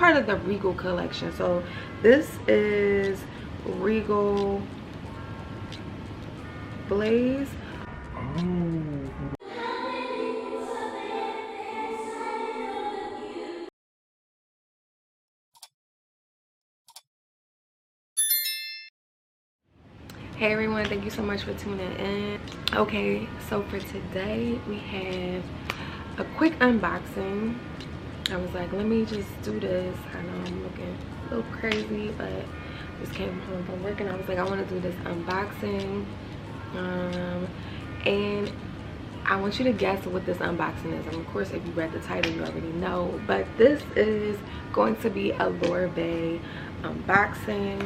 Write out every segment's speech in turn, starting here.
part of the Regal collection. So this is Regal Blaze. Hey everyone, thank you so much for tuning in. Okay, so for today we have a quick unboxing. I was like, let me just do this. I know I'm looking a little crazy, but just came home from work and I was like, I want to do this unboxing. And I want you to guess what this unboxing is. And of course, if you read the title, you already know. But this is going to be a Lorvae unboxing.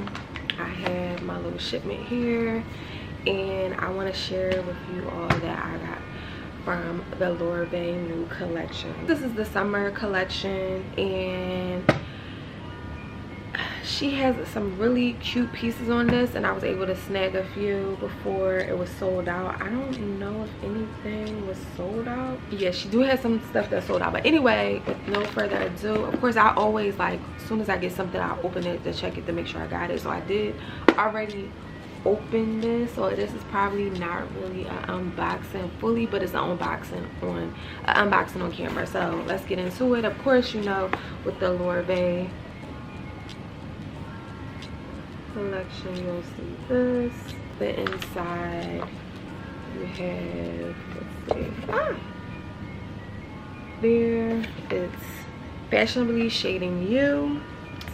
I have my little shipment here, and I want to share with you all that I got from the Lorvae new collection. This is the summer collection, and she has some really cute pieces on this, and I was able to snag a few before it was sold out. I don't know if anything was sold out. Yeah, she do have some stuff that's sold out. But anyway, with no further ado, of course I always, like, as soon as I get something, I'll open it to check it to make sure I got it. So I did already open this, so this is probably not really an unboxing fully, but it's an unboxing on camera. So let's get into it. Of course, you know, with the Lorvae collection, you'll see this. The inside you have, let's see, there it's Fashionably Shading You.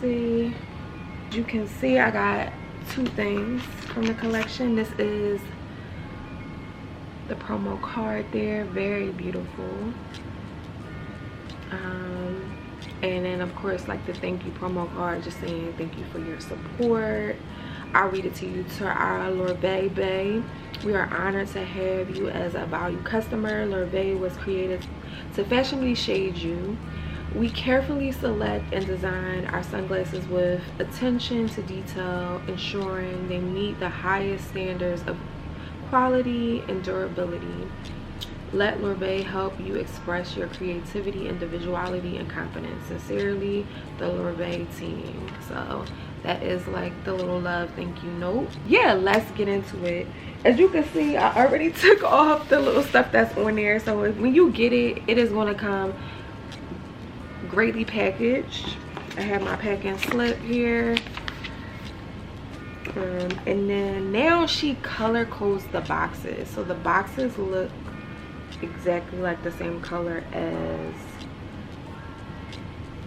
See, you can see I got two things from the collection. This is the promo card there, very beautiful. And then of course, like, the thank you promo card, just saying thank you for your support. I'll read it to you. To our Lorvae Bay, we are honored to have you as a valued customer. Lorvae was created to fashionably shade you. We carefully select and design our sunglasses with attention to detail, ensuring they meet the highest standards of quality and durability. Let Lorvae help you express your creativity, individuality, and confidence. Sincerely, the Lorvae team. So that is like the little love thank you note. Yeah, let's get into it. As you can see, I already took off the little stuff that's on there. So when you get it, it is going to come greatly packaged. I have my packing slip here. And then now she color codes the boxes. So the boxes look exactly like the same color as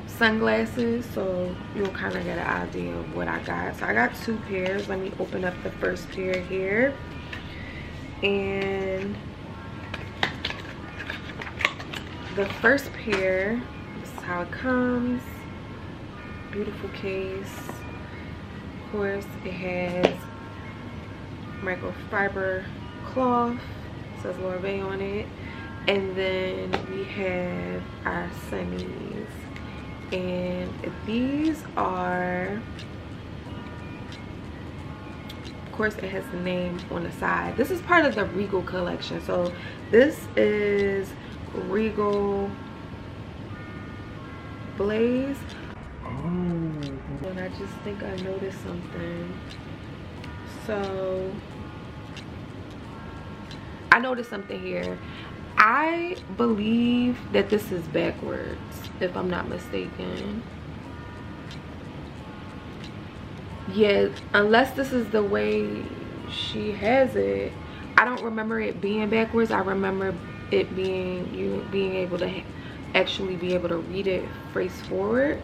sunglasses, so you'll kind of get an idea of what I got. So I got two pairs. Let me open up the first pair here, and the first pair, this is how it comes. Beautiful case. Of course, it has microfiber cloth, it says Lorvae on it. And then we have our sunnies, and these are, of course, it has the name on the side. This is part of the Regal collection. So this is Regal Blaze. And I just think I noticed something. So I noticed something here. I believe that this is backwards, if I'm not mistaken. Yeah, unless this is the way she has it. I don't remember it being backwards. I remember it being, you being able to actually be able to read it face forward.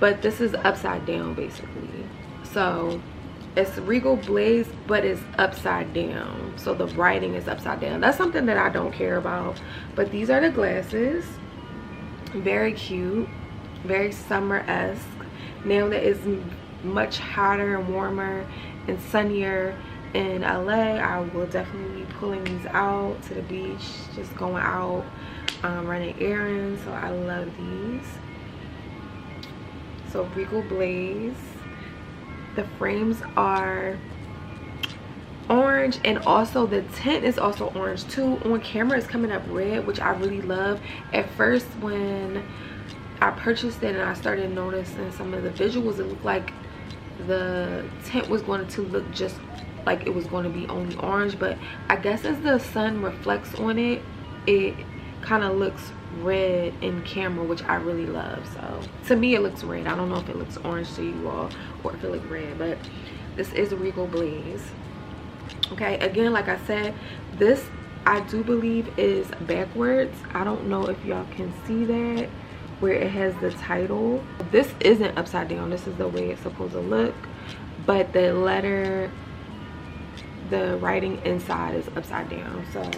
But this is upside down, basically. So it's Regal Blaze, but it's upside down, so the writing is upside down. That's something that I don't care about. But these are the glasses. Very cute, very summer-esque. Now that it's much hotter and warmer and sunnier in LA, I will definitely be pulling these out to the beach, just going out, running errands. So I love these. So Regal Blaze. The frames are orange, and also the tint is also orange too. On camera it's coming up red, which I really love. At first when I purchased it and I started noticing some of the visuals. It looked like the tint was going to look just like it was going to be only orange, but I guess as the sun reflects on it, it kind of looks red in camera, which I really love. So to me it looks red. I don't know if it looks orange to you all or if it looks red, but this is Regal Blaze. Okay, again, like I said, this I do believe is backwards. I don't know if y'all can see that where it has the title. This isn't upside down. This is the way it's supposed to look, but the letter, the writing inside is upside down. So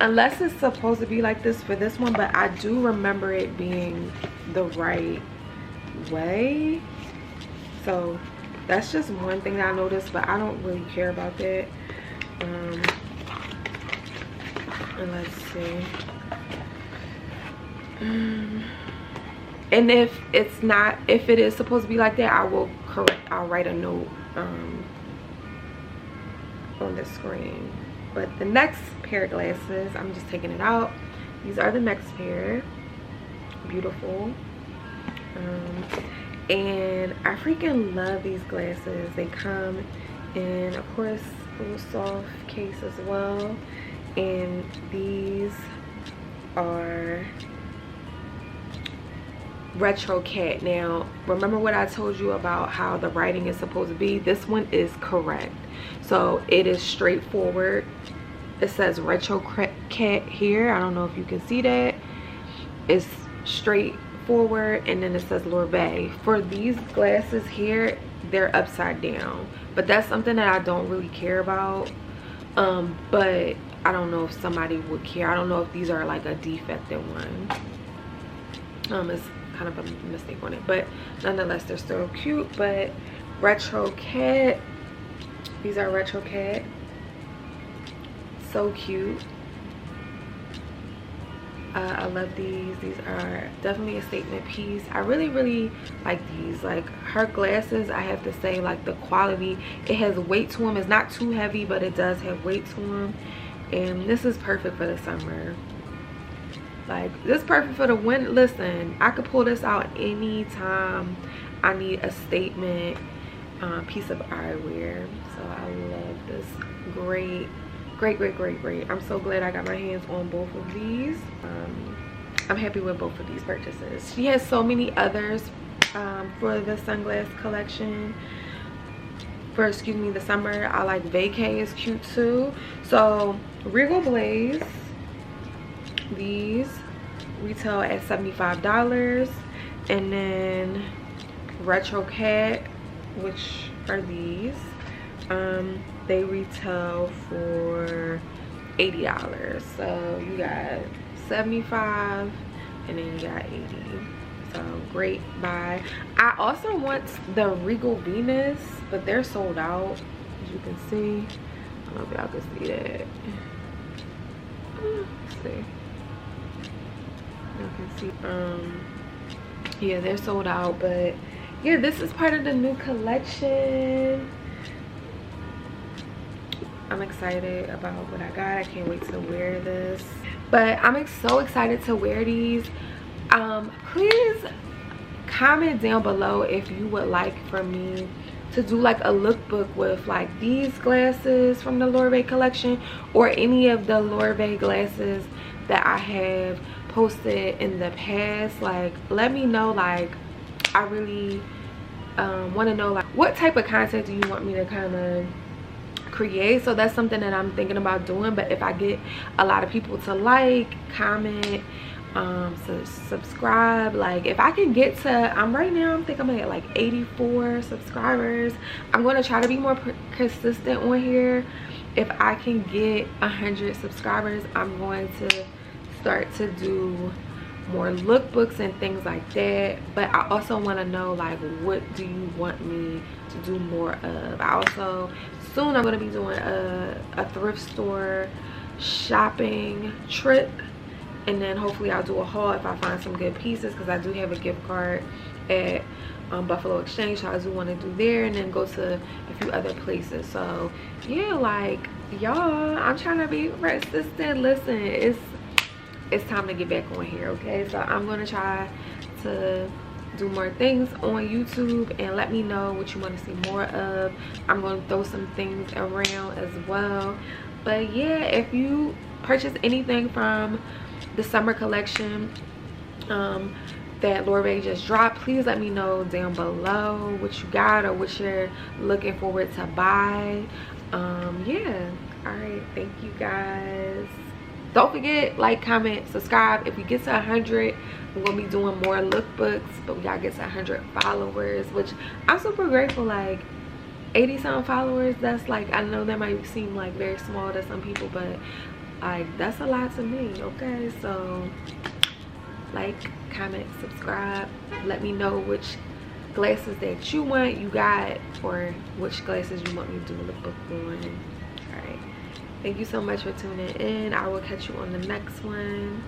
unless it's supposed to be like this for this one, but I do remember it being the right way. So that's just one thing that I noticed, but I don't really care about that. And let's see. And if it's not, if it is supposed to be like that, I will correct. I'll write a note on the screen. But the next pair of glasses, I'm just taking it out. These are the next pair. Beautiful. And I freaking love these glasses. They come in, of course, a little soft case as well. And these are Retro Cat. Now remember what I told you about how the writing is supposed to be? This one is correct. So it is straightforward. It says Retro Cat here. I don't know if you can see that. It's straightforward, and then it says Lorvae. For these glasses here, they're upside down, but that's something that I don't really care about. But I don't know if somebody would care. I don't know if these are like a defective one. It's kind of a mistake on it, but nonetheless they're still cute. But Retro Cat, these are Retro Cat. So cute. I love these. These are definitely a statement piece. I really like these. Like her glasses, I have to say, like the quality, it has weight to them. It's not too heavy, but it does have weight to them. And this is perfect for the summer. Like this is perfect for the winter. Listen, I could pull this out anytime I need a statement piece of eyewear. So I love this. Great. I'm so glad I got my hands on both of these. I'm happy with both of these purchases. She has so many others for the sunglass collection. For, excuse me, the summer. I like Vacay is cute too. So Regal Blaze, these retail at $75, and then Retro Cat, which are these, they retail for $80. So you got 75 and then you got 80. So great buy. I also want the Regal Venus, but they're sold out, as you can see. I don't know if y'all can see that. Let's see. You can see, yeah, they're sold out. But yeah, this is part of the new collection. I'm excited about what I got. I can't wait to wear this. But I'm so excited to wear these. Please comment down below if you would like for me to do like a lookbook with like these glasses from the Lorvae collection, or any of the Lorvae glasses that I have posted in the past. Like let me know. Like I really want to know like what type of content do you want me to kind of create. So that's something that I'm thinking about doing. But if I get a lot of people to like, comment, so subscribe, like if I can get to, right now I think I'm at like 84 subscribers. I'm going to try to be more consistent on here. If I can get 100 subscribers, I'm going to start to do more lookbooks and things like that. But I also want to know like what do you want me to do more of. I also soon I'm going to be doing a thrift store shopping trip, and then hopefully I'll do a haul if I find some good pieces, because I do have a gift card at Buffalo Exchange, so I do want to do there, and then go to a few other places. So yeah, like y'all, I'm trying to be consistent. Listen, it's time to get back on here. Okay, so I'm gonna try to do more things on YouTube, and let me know what you want to see more of. I'm going to throw some things around as well. But yeah, if you purchase anything from the summer collection that Lorvae just dropped, please let me know down below what you got or what you're looking forward to buy. Yeah, all right, thank you guys. Don't forget, like, comment, subscribe. If we get to 100, we're gonna be doing more lookbooks, but we gotta get to 100 followers, which I'm super grateful. Like 80 some followers, that's like, I know that might seem like very small to some people, but like that's a lot to me. Okay, so like, comment, subscribe, let me know which glasses that you got, or which glasses you want me to do a lookbook on. All right, thank you so much for tuning in. I will catch you on the next one.